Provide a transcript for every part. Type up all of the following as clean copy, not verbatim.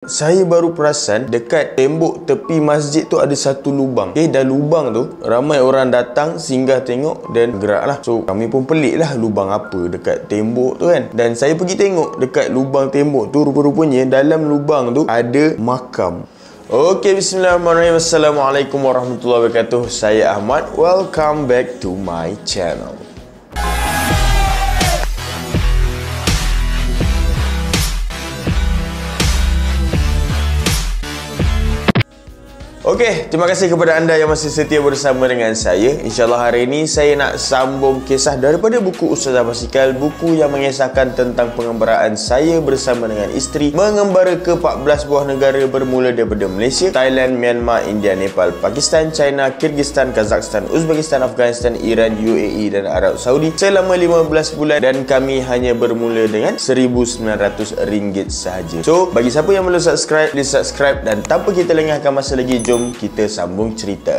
Saya baru perasan dekat tembok tepi masjid tu ada satu lubang. Dan lubang tu ramai orang datang singgah tengok dan gerak lah. So kami pun pelik lah, lubang apa dekat tembok tu kan. Dan saya pergi tengok dekat lubang tembok tu, rupa-rupanya dalam lubang tu ada makam. Okey, bismillahirrahmanirrahim. Assalamualaikum warahmatullahi wabarakatuh. Saya Ahmad. Welcome back to my channel. Okey, terima kasih kepada anda yang masih setia bersama dengan saya. InsyaAllah hari ini saya nak sambung kisah daripada buku Ustazah Basikal, buku yang mengisahkan tentang pengembaraan saya bersama dengan isteri mengembara ke 14 buah negara bermula daripada Malaysia, Thailand, Myanmar, India, Nepal, Pakistan, China, Kyrgyzstan, Kazakhstan, Uzbekistan, Afghanistan, Iran, UAE dan Arab Saudi selama 15 bulan, dan kami hanya bermula dengan RM1,900 sahaja. So, bagi siapa yang belum subscribe, please subscribe, dan tanpa kita lengahkan masa lagi, jom kita sambung cerita.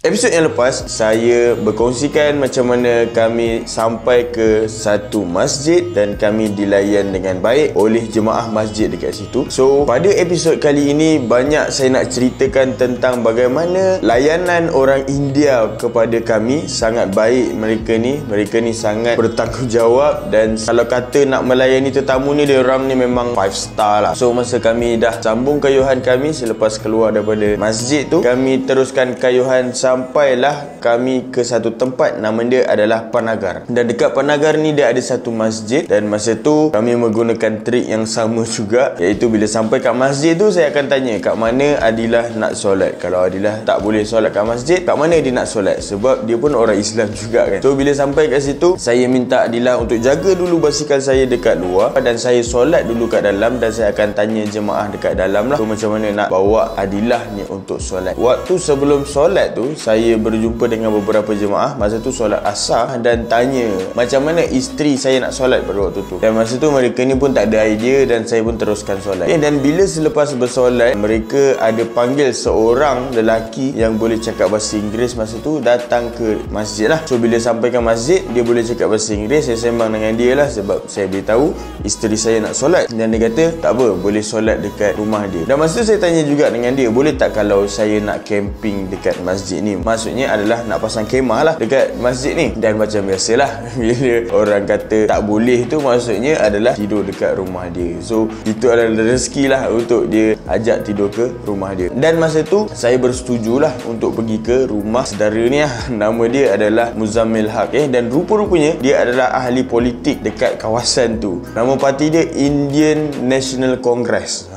Episod yang lepas, saya berkongsikan macam mana kami sampai ke satu masjid dan kami dilayan dengan baik oleh jemaah masjid dekat situ. So, pada episod kali ini banyak saya nak ceritakan tentang bagaimana layanan orang India kepada kami sangat baik. Mereka ni sangat bertanggungjawab, dan kalau kata nak melayani tetamu ni, dia orang ni memang 5 star lah. So, masa kami dah sambung kayuhan kami selepas keluar daripada masjid tu, kami teruskan kayuhan sampailah kami ke satu tempat, nama dia adalah Panagar. Dan dekat Panagar ni dia ada satu masjid, dan masa tu kami menggunakan trik yang sama juga, iaitu bila sampai kat masjid tu saya akan tanya kat mana Adilah nak solat. Kalau Adilah tak boleh solat kat masjid, kat mana dia nak solat, sebab dia pun orang Islam juga kan. So bila sampai kat situ, saya minta Adilah untuk jaga dulu basikal saya dekat luar, dan saya solat dulu kat dalam, dan saya akan tanya jemaah dekat dalam lah, so macam mana nak bawa Adilah ni untuk solat. Waktu sebelum solat tu, saya berjumpa dengan beberapa jemaah. Masa tu solat asar, dan tanya macam mana isteri saya nak solat pada waktu tu. Dan masa tu mereka ni pun tak ada idea, dan saya pun teruskan solat. Dan bila selepas bersolat, mereka ada panggil seorang lelaki yang boleh cakap bahasa Inggeris masa tu datang ke masjid lah. So bila sampai ke masjid, dia boleh cakap bahasa Inggeris. Saya sembang dengan dia lah, sebab saya beritahu isteri saya nak solat, dan dia kata tak apa, boleh solat dekat rumah dia. Dan masa tu saya tanya juga dengan dia, boleh tak kalau saya nak camping dekat masjid ni? Maksudnya adalah nak pasang kemah lah dekat masjid ni. Dan macam biasalah, bila orang kata tak boleh tu, maksudnya adalah tidur dekat rumah dia. So itu adalah rezeki lah untuk dia ajak tidur ke rumah dia. Dan masa tu saya bersetujulah untuk pergi ke rumah saudara ni lah. Nama dia adalah Muzammil Haq. Dan rupa-rupanya dia adalah ahli politik dekat kawasan tu. Nama parti dia Indian National Congress.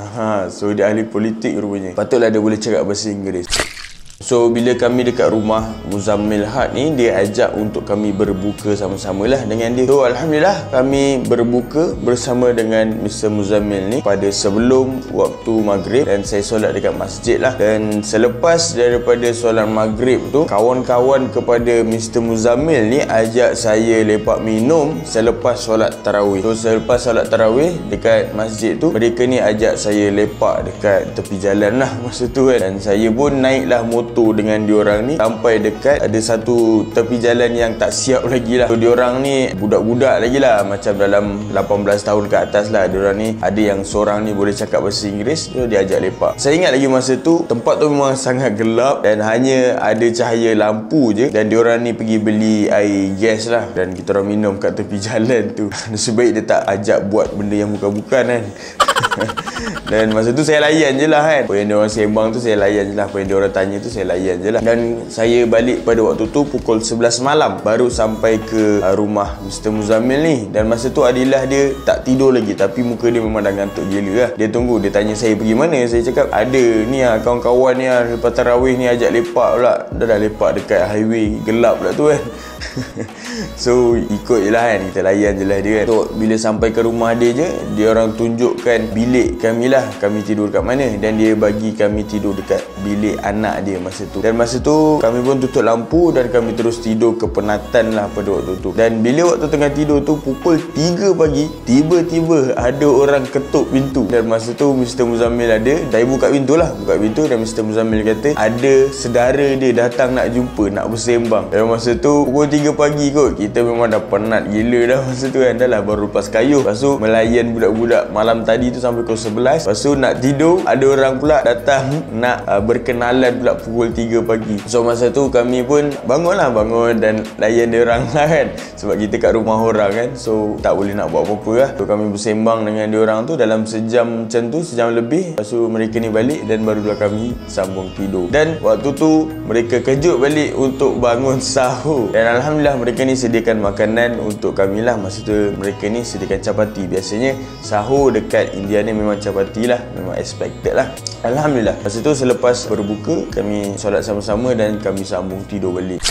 So dia ahli politik rupanya. Patutlah dia boleh cakap bahasa Inggeris. So bila kami dekat rumah Muzammil Haq ni, dia ajak untuk kami berbuka sama-sama lah dengan dia. So alhamdulillah kami berbuka bersama dengan Mr. Muzammil ni pada sebelum waktu maghrib, dan saya solat dekat masjid lah. Dan selepas daripada solat maghrib tu, kawan-kawan kepada Mr. Muzammil ni ajak saya lepak minum selepas solat tarawih. So selepas solat tarawih dekat masjid tu, mereka ni ajak saya lepak dekat tepi jalan lah masa tu kan. Dan saya pun naiklah motor dengan diorang ni sampai dekat ada satu tepi jalan yang tak siap lagi lah. So diorang ni budak-budak lagi lah, macam dalam 18 tahun ke atas lah. Diorang ni ada yang seorang ni boleh cakap bahasa Inggeris, so dia ajak lepak. Saya ingat lagi masa tu tempat tu memang sangat gelap, dan hanya ada cahaya lampu je. Dan diorang ni pergi beli air gas lah, dan kita orang minum kat tepi jalan tu. Sebaik dia tak ajak buat benda yang bukan-bukan kan. Dan masa tu saya layan je lah kan. Apa yang diorang sembang tu saya layan je lah, apa yang diorang tanya tu saya layan je lah. Dan saya balik pada waktu tu pukul 11 malam baru sampai ke rumah Mr. Muzammil ni. Dan masa tu Adilah dia tak tidur lagi, tapi muka dia memang dah ngantuk gila lah. Dia tunggu, dia tanya saya pergi mana. Saya cakap ada ni lah, kawan-kawan ni lah lepas tarawih ni ajak lepak pula. Dah lepak dekat highway gelap pula tu kan. So ikut je lah kan, kita layan je lah dia kan. So bila sampai ke rumah dia je, dia orang tunjukkan bilik kami lah, kami tidur kat mana. Dan dia bagi kami tidur dekat bilik anak dia masa tu. Dan masa tu kami pun tutup lampu, dan kami terus tidur kepenatan lah pada waktu tu. Dan bila waktu tengah tidur tu, pukul 3 pagi, tiba-tiba ada orang ketuk pintu. Dan masa tu Mr. Muzammil ada, saya buka pintu lah, buka pintu, dan Mr. Muzammil kata ada saudara dia datang nak jumpa, nak bersembang. Dan masa tu pukul pukul 3 pagi kot. Kita memang dah penat gila dah masa tu kan. Dah lah baru lepas kayuh. Lepas tu melayan budak-budak malam tadi tu sampai pukul 11. Lepas tu nak tidur, ada orang pula datang nak berkenalan pula pukul 3 pagi. So masa tu kami pun bangun dan layan dia orang lah kan. Sebab kita kat rumah orang kan. So tak boleh nak buat apa-apa lah. So kami bersembang dengan dia orang tu dalam sejam macam tu, sejam lebih. Lepas tu mereka ni balik dan barulah kami sambung tidur. Dan waktu tu mereka kejut balik untuk bangun sahur. Dan alhamdulillah mereka ni sediakan makanan untuk kami lah. Masa tu mereka ni sediakan capati. Biasanya sahur dekat India ni memang capati lah, memang expected lah. Alhamdulillah. Masa tu selepas berbuka, kami solat sama-sama dan kami sambung tidur balik.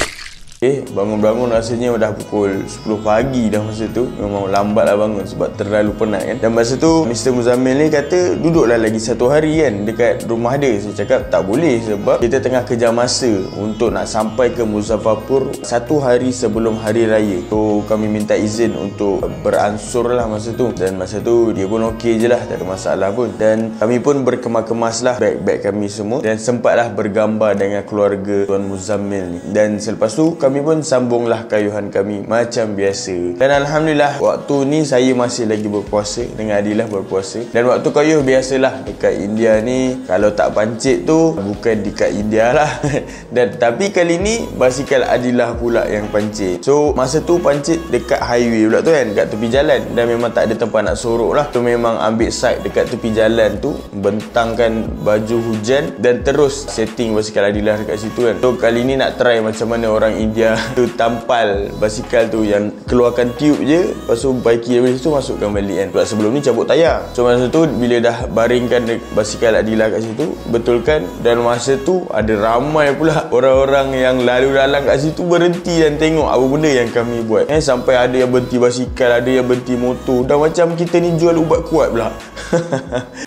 Bangun-bangun rasanya dah pukul 10 pagi dah masa tu. Memang lambat lah bangun sebab terlalu penat kan. Dan masa tu Mr. Muzammil ni kata duduklah lagi 1 hari kan dekat rumah dia. Saya cakap tak boleh sebab kita tengah kejar masa untuk nak sampai ke Muzaffarpur 1 hari sebelum hari raya. So kami minta izin untuk beransur lah masa tu. Dan masa tu dia pun okey je lah, tak ada masalah pun. Dan kami pun berkemas-kemas lah beg-beg kami semua. Dan sempatlah bergambar dengan keluarga Tuan Muzammil ni. Dan selepas tu kami pun sambunglah kayuhan kami macam biasa. Dan alhamdulillah waktu ni saya masih lagi berpuasa dengan Adilah berpuasa. Dan waktu kayuh biasalah dekat India ni, kalau tak pancit tu bukan dekat India lah. Dan tapi kali ni basikal Adilah pula yang pancit. So masa tu pancit dekat highway pula tu kan, dekat tepi jalan. Dan memang tak ada tempat nak sorok lah. Tu memang ambil side dekat tepi jalan tu, bentangkan baju hujan dan terus setting basikal Adilah dekat situ kan. So kali ni nak try macam mana orang India tu tampal basikal tu, yang keluarkan tube je, lepas tu baiki dari situ masukkan balik kan. Sebab sebelum ni cabut tayar. So masa tu bila dah baringkan basikal Adilah kat situ, betulkan, dan masa tu ada ramai pula orang-orang yang lalu lalang kat situ berhenti dan tengok apa benda yang kami buat. Sampai ada yang berhenti basikal, ada yang berhenti motor. Dah macam kita ni jual ubat kuat pula.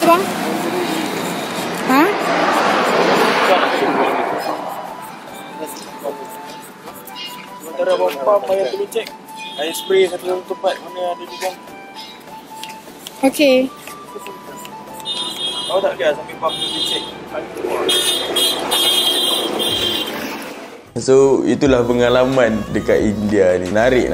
Bang? Ha? Sementara pam bayar perlu cek air spray satu tempat mana ada juga. Okey. Tahu tak dia sampai pam perlu cek. So itulah pengalaman dekat India ni. Menarik.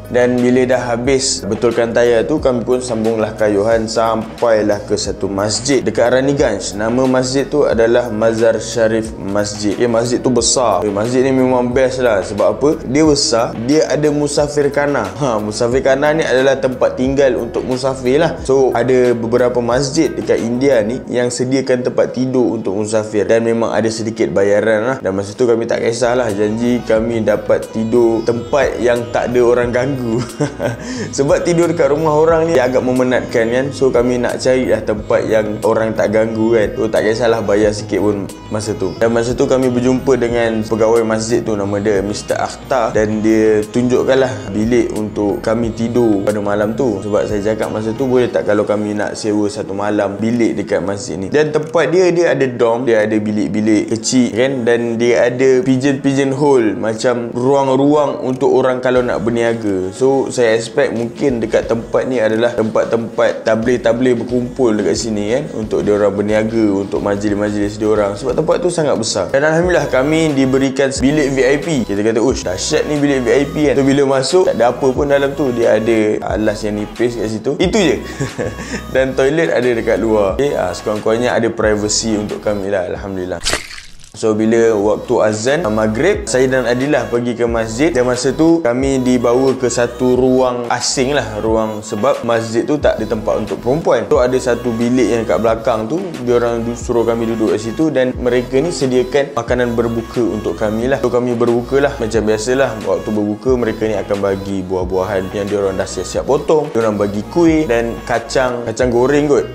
Dan bila dah habis betulkan tayar tu, kami pun sambunglah kayuhan sampailah ke satu masjid dekat Raniganj. Nama masjid tu adalah Mazar Sharif Masjid. Masjid tu besar. Masjid ni memang best lah. Sebab apa? Dia besar, dia ada musafir khana. Musafir khana ni adalah tempat tinggal untuk musafir lah. So ada beberapa masjid dekat India ni yang sediakan tempat tidur untuk musafir. Dan memang ada sedikit bayaran lah. Dan masa tu kami tak kisah lah, janji kami dapat tidur tempat yang tak ada orang ganggu. Sebab tidur dekat rumah orang ni agak memenatkan kan. So kami nak cari lah tempat yang orang tak ganggu kan. So tak kisahlah bayar sikit pun masa tu. Dan masa tu kami berjumpa dengan pegawai masjid tu, nama dia Mr. Akhtar. Dan dia tunjukkanlah bilik untuk kami tidur pada malam tu. Sebab saya cakap masa tu, boleh tak kalau kami nak sewa satu malam bilik dekat masjid ni. Dan tempat dia ada dorm, dia ada bilik-bilik kecil kan. Dan dia ada pigeon hole, macam ruang-ruang untuk orang kalau nak berniaga. So saya expect mungkin dekat tempat ni adalah tempat-tempat tabligh berkumpul dekat sini kan, untuk dia orang berniaga, untuk majlis-majlis dia orang. Sebab tempat tu sangat besar. Dan alhamdulillah kami diberikan bilik VIP. Kita kata, "Ush, dahsyat ni bilik VIP kan." So bila masuk tak ada apa pun dalam tu. Dia ada alas yang nipis kat situ. Itu je. Dan toilet ada dekat luar. Sekurang-kurangnya ada privacy untuk kami lah, alhamdulillah. So bila waktu azan maghrib, saya dan Adilah pergi ke masjid. Dan masa tu kami dibawa ke satu ruang asing lah, ruang, sebab masjid tu tak ada tempat untuk perempuan. So ada satu bilik yang kat belakang tu, diorang suruh kami duduk kat situ. Dan mereka ni sediakan makanan berbuka untuk kami lah. So kami berbuka lah macam biasalah. Waktu berbuka mereka ni akan bagi buah-buahan yang diorang dah siap-siap potong. Diorang bagi kuih dan kacang goreng kot.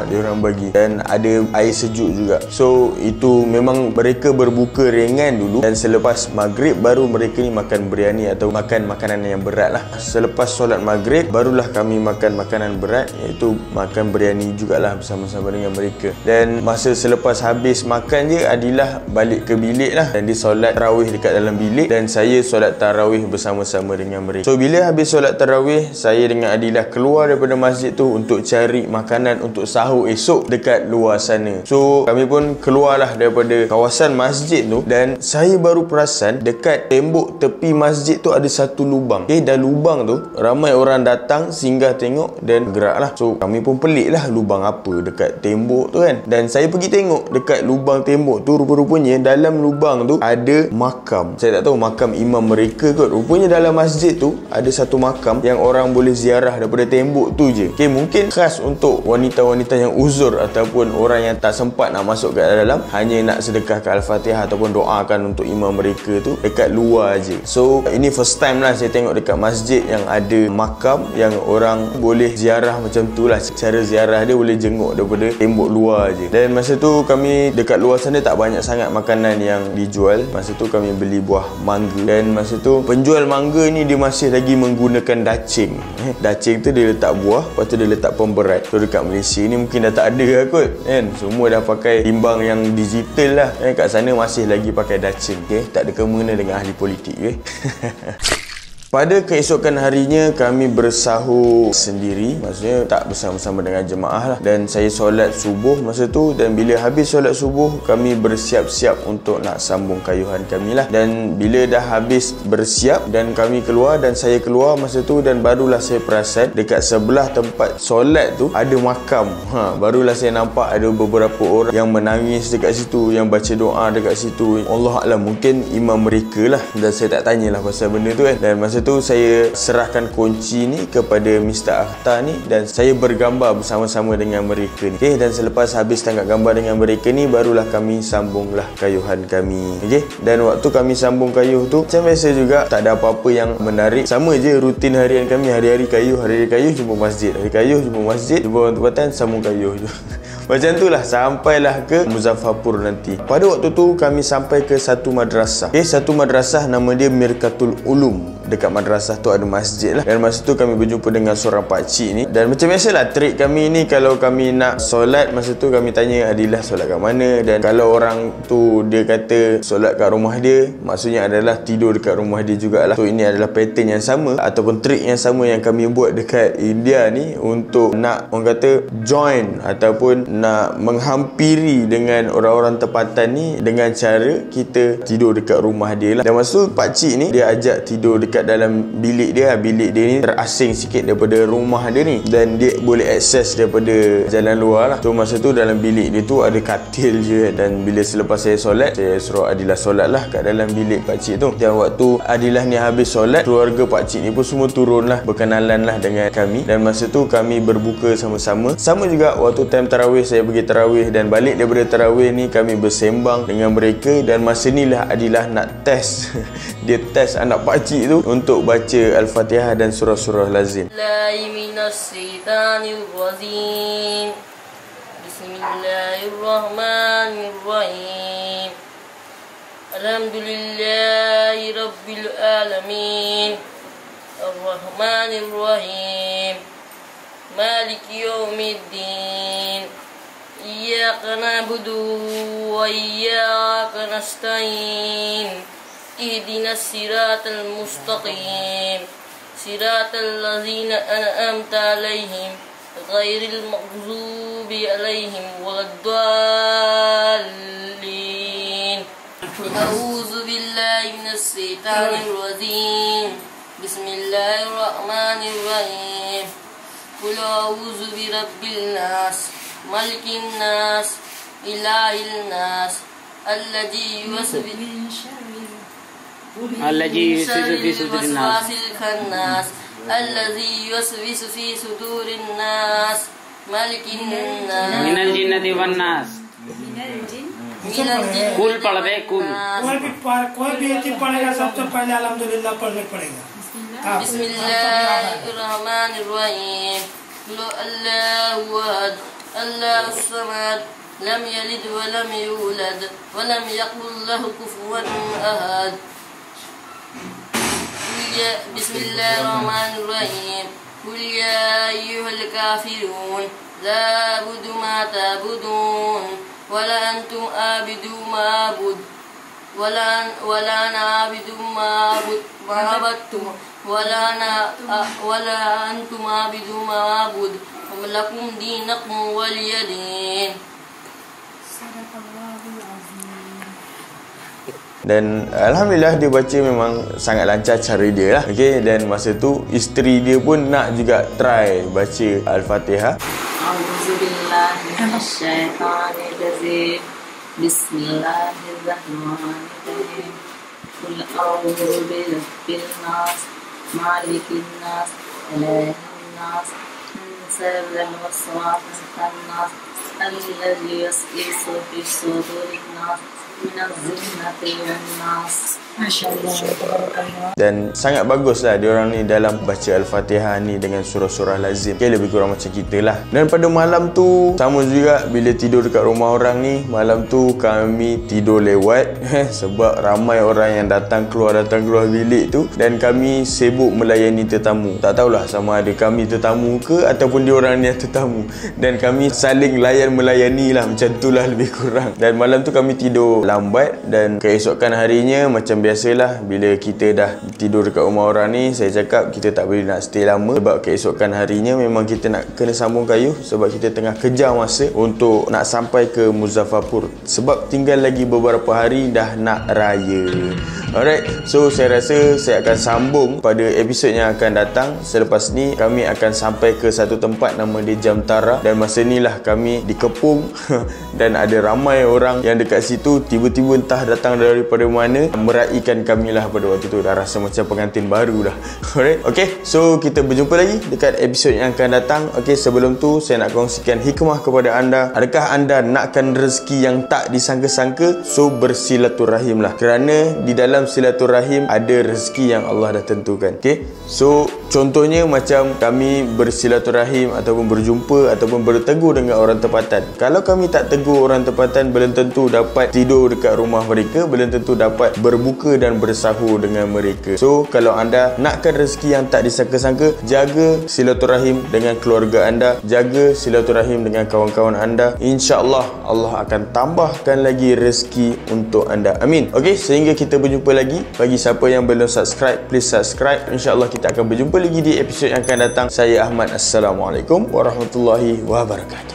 Diorang bagi. Dan ada air sejuk juga. So itu memang mereka berbuka ringan dulu, dan selepas maghrib baru mereka ni makan biryani atau makan makanan yang berat lah. Selepas solat maghrib barulah kami makan makanan berat, iaitu makan biryani jugalah bersama-sama dengan mereka. Dan masa selepas habis makan je, Adilah balik ke bilik lah, dan dia solat tarawih dekat dalam bilik, dan saya solat tarawih bersama-sama dengan mereka. So bila habis solat tarawih, saya dengan Adilah keluar daripada masjid tu untuk cari makanan untuk sahur esok dekat luar sana. So kami pun keluarlah daripada kawasan kawasan masjid tu, dan saya baru perasan dekat tembok tepi masjid tu ada satu lubang. Dan lubang tu ramai orang datang singgah tengok dan geraklah. So kami pun pelik lah, lubang apa dekat tembok tu kan. Dan saya pergi tengok dekat lubang tembok tu, rupa-rupanya dalam lubang tu ada makam. Saya tak tahu makam imam mereka kot. Rupanya dalam masjid tu ada satu makam yang orang boleh ziarah daripada tembok tu je. Mungkin khas untuk wanita-wanita yang uzur ataupun orang yang tak sempat nak masuk ke dalam, hanya nak sedekahkan Al-Fatihah ataupun doakan untuk imam mereka tu dekat luar je. So ini first time lah saya tengok dekat masjid yang ada makam yang orang boleh ziarah macam tu lah. Cara ziarah dia boleh jenguk daripada tembok luar je. Dan masa tu kami dekat luar sana tak banyak sangat makanan yang dijual. Masa tu kami beli buah mangga, dan masa tu penjual mangga ni dia masih lagi menggunakan dacing. Dacing tu dia letak buah, lepas tu dia letak pemberat. So dekat Malaysia ni mungkin dah tak ada lah kot kan. Semua dah pakai timbang yang digital lah. Kat sana masih lagi pakai dacing. Tak ada kemana dengan ahli politik. Pada keesokan harinya kami bersahur sendiri, maksudnya tak bersama-sama dengan jemaah lah. Dan saya solat subuh masa tu, dan bila habis solat subuh kami bersiap-siap untuk nak sambung kayuhan kami lah. Dan bila dah habis bersiap dan kami keluar, dan saya keluar masa tu, dan barulah saya perasan dekat sebelah tempat solat tu ada makam. Barulah saya nampak ada beberapa orang yang menangis dekat situ, yang baca doa dekat situ. Allahuakbar, mungkin imam mereka lah. Dan saya tak tanyalah pasal benda tu kan. Dan masa tu saya serahkan kunci ni kepada Mr. Akhtar ni, dan saya bergambar bersama-sama dengan mereka ni. Dan selepas habis tangkap gambar dengan mereka ni, barulah kami sambunglah kayuhan kami. Dan waktu kami sambung kayuh tu, macam biasa juga, tak ada apa-apa yang menarik. Sama je rutin harian kami, hari-hari kayuh, jumpa masjid, hari kayuh jumpa masjid, jumpa orang tempatan, sambung kayuh je. Macam tu lah sampailah ke Muzaffarpur nanti. Pada waktu tu kami sampai ke satu madrasah. Satu madrasah nama dia Mirkatul Ulum. Dekat madrasah tu ada masjid lah. Dan masa tu kami berjumpa dengan seorang pakcik ni. Dan macam biasalah trik kami ni, kalau kami nak solat, masa tu kami tanya Adilah solat kat mana. Dan kalau orang tu dia kata solat kat rumah dia, maksudnya adalah tidur dekat rumah dia jugalah. So ini adalah pattern yang sama ataupun trik yang sama yang kami buat dekat India ni, untuk nak orang kata join ataupun nak menghampiri dengan orang-orang tempatan ni dengan cara kita tidur dekat rumah dia lah. Dan masa tu pakcik ni dia ajak tidur dekat dalam bilik dia. Bilik dia ni terasing sikit daripada rumah dia ni, dan dia boleh akses daripada jalan luar lah. So masa tu dalam bilik dia tu ada katil je. Dan bila selepas saya solat, saya suruh Adilah solat lah kat dalam bilik pakcik tu. Dan waktu Adilah ni habis solat, keluarga pakcik ni pun semua turun lah, berkenalan lah dengan kami. Dan masa tu kami berbuka sama-sama. Sama juga waktu time tarawih, saya pergi tarawih, dan balik daripada tarawih ni kami bersembang dengan mereka. Dan masa ni lah Adilah nak test dia test anak pakcik tu untuk baca Al-Fatihah dan surah-surah lazim. Bismillahirrahmanirrahim. Alhamdulillahi rabbil alamin. Ar-Rahmanirrahim. Maliki yaumiddin. Iyyaka na'budu wa iyyaka nasta'in. Ihdinas siratal mustaqim. Siratal ladzina an'amta 'alaihim ghairil maghdubi 'alaihim waladdallin. A'udzu billahi minasy syaithanir rajim. Bismillahirrahmanirrahim. Qul a'udzu birabbil nas, malikin nas, ilahil nas, alladzi yuwaswisu fi sudurin nas, alladzi yuwaswisu fi sudurin nas, malikin nas, minal jinnati wan nas. कुल पढ़ दे कुल कोई भी यति पढ़ेगा सबसे पहले अल्हम्दुलिल्लाह पढ़ने पड़ेगा. बिस्मिल्लाहिर्रहमानिर्रहीम. अल्लाहु अहद अल्लाहुस समद लम यलिद व लम यूलद व लम यकुल लहु कुफुवन अहद. बिस्मिल्लाहिर्रहमानिर्रहीम. कुल या अय्युहल काफिरून ला अअबुदु मा तअबुदून वला अंतुम आबिदू मा अबुद वला अना आबिदू मा अबदतुम वला अंतुम आबिदू मा अबुद लकुम दीनकुम वलिय दीन. Dan alhamdulillah dia baca memang sangat lancar cara dia lah. Okey, dan masa tu isteri dia pun nak juga try baca Al-Fatihah. A'udzubillahi minasyaitonirrajim. Bismillahirrahmanirrahim. Qul a'udzu birabbil nas, malikin nas, ilahin nas, min syarril waswasil khannas, alladzi yuwaswisu fi sudurin nas, minaz jinnati wan nas. Masya-Allah. Dan sangat baguslah diorang ni dalam baca Al-Fatihah ni dengan surah-surah lazim. Okay, lebih kurang macam kita lah. Dan pada malam tu sama juga, bila tidur dekat rumah orang ni, malam tu kami tidur lewat sebab ramai orang yang datang keluar bilik tu, dan kami sibuk melayani tetamu. Tak tahulah sama ada kami tetamu ke ataupun diorang ni yang tetamu, dan kami saling melayani lah, macam tu lah lebih kurang. Dan malam tu kami tidur lambat, dan keesokan harinya macam biasalah, bila kita dah tidur dekat rumah orang ni, saya cakap kita tak boleh nak stay lama, sebab keesokan harinya memang kita nak kena sambung kayu, sebab kita tengah kejar masa untuk nak sampai ke Muzaffapur, sebab tinggal lagi beberapa hari dah nak raya. Alright, so saya rasa saya akan sambung pada episod yang akan datang. Selepas ni kami akan sampai ke satu tempat nama dia Jamtara, dan masa ni lah kami dikepung dan ada ramai orang yang dekat situ tiba-tiba entah datang daripada mana meraihkan kami lah pada waktu tu. Dah rasa macam pengantin baru dah. Alright, okay, so kita berjumpa lagi dekat episod yang akan datang. Okay, sebelum tu saya nak kongsikan hikmah kepada anda. Adakah anda nakkan rezeki yang tak disangka-sangka? So bersilaturahim lah, kerana di dalam silaturahim ada rezeki yang Allah dah tentukan. Okay, so contohnya macam kami bersilaturahim ataupun berjumpa ataupun bertegur dengan orang tempatan. Kalau kami tak tegur orang tempatan, belum tentu dapat tidur dekat rumah mereka, belum tentu dapat berbuka dan bersahur dengan mereka. So kalau anda nakkan rezeki yang tak disangka-sangka, jaga silaturahim dengan keluarga anda, jaga silaturahim dengan kawan-kawan anda. InsyaAllah Allah akan tambahkan lagi rezeki untuk anda. Amin. Okay, sehingga kita berjumpa lagi. Bagi siapa yang belum subscribe, please subscribe. InsyaAllah kita akan berjumpa lagi di episod yang akan datang. Saya Ahmad. Assalamualaikum warahmatullahi wabarakatuh.